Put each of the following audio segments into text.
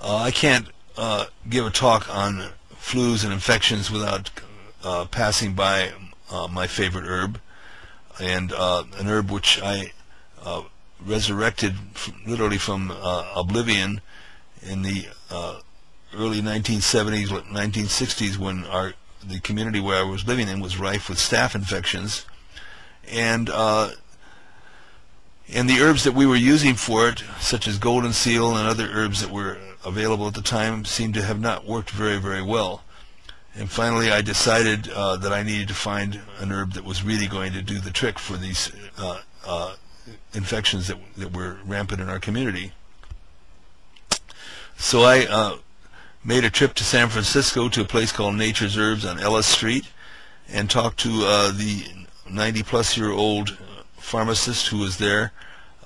I can't give a talk on flus and infections without passing by my favorite herb, and an herb which I resurrected literally from oblivion in the early 1970s, 1960s, when the community where I was living in was rife with staph infections, and the herbs that we were using for it, such as golden seal and other herbs that were available at the time, seemed to have not worked very, very well. And finally I decided that I needed to find an herb that was really going to do the trick for these infections that were rampant in our community. So I made a trip to San Francisco to a place called Nature's Herbs on Ellis Street and talked to the 90-plus-year-old pharmacist who was there,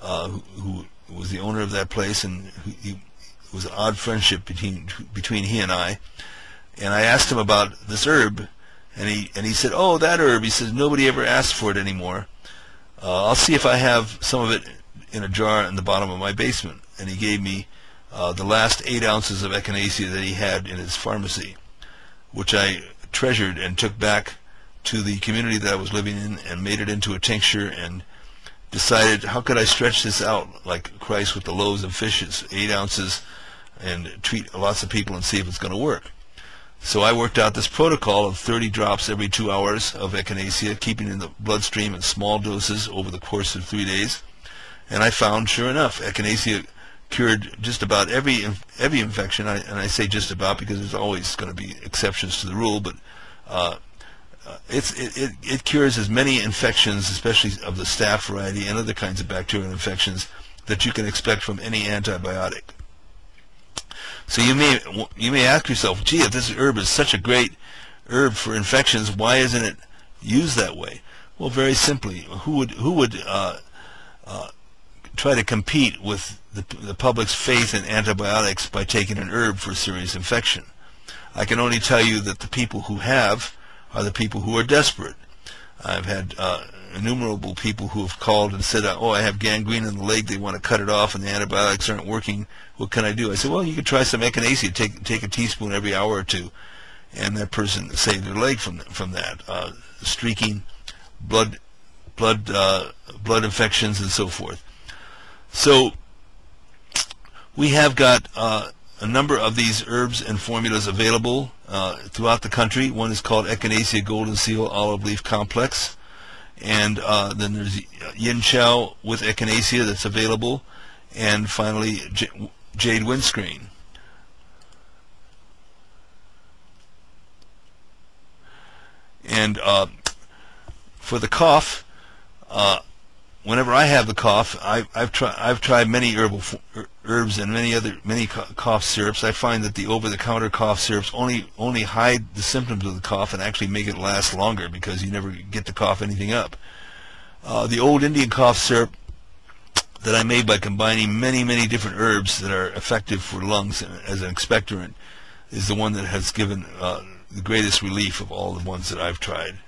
who was the owner of that place, and it was an odd friendship between he and I. And I asked him about this herb, and he said, "Oh, that herb," he says, "nobody ever asks for it anymore. I'll see if I have some of it in a jar in the bottom of my basement." And he gave me the last 8 ounces of Echinacea that he had in his pharmacy, which I treasured and took back to the community that I was living in and made it into a tincture, and decided, how could I stretch this out like Christ with the loaves and fishes, 8 ounces, and treat lots of people and see if it's going to work. So I worked out this protocol of 30 drops every 2 hours of Echinacea, keeping in the bloodstream in small doses over the course of 3 days. And I found, sure enough, Echinacea cured just about every infection. And I say just about because there's always going to be exceptions to the rule, but it cures as many infections, especially of the staph variety and other kinds of bacterial infections, that you can expect from any antibiotic. So you may ask yourself, gee, if this herb is such a great herb for infections, why isn't it used that way? Well, very simply, who would try to compete with the public's faith in antibiotics by taking an herb for a serious infection? I can only tell you that the people who have are the people who are desperate. I've had innumerable people who have called and said, "Oh, I have gangrene in the leg, they want to cut it off and the antibiotics aren't working. What can I do?" I said, "Well, you could try some Echinacea, take a teaspoon every hour or two," and that person saved their leg from that, streaking, blood infections and so forth. So we have got a number of these herbs and formulas available throughout the country. One is called Echinacea Golden Seal Olive Leaf Complex, and then there's Yin Chow with Echinacea that's available, and finally Jade Windscreen. And for the cough, whenever I have the cough, I've tried many herbs and many cough syrups. I find that the over-the-counter cough syrups only hide the symptoms of the cough and actually make it last longer, because you never get to cough anything up. The old Indian cough syrup that I made by combining many different herbs that are effective for lungs as an expectorant is the one that has given the greatest relief of all the ones that I've tried.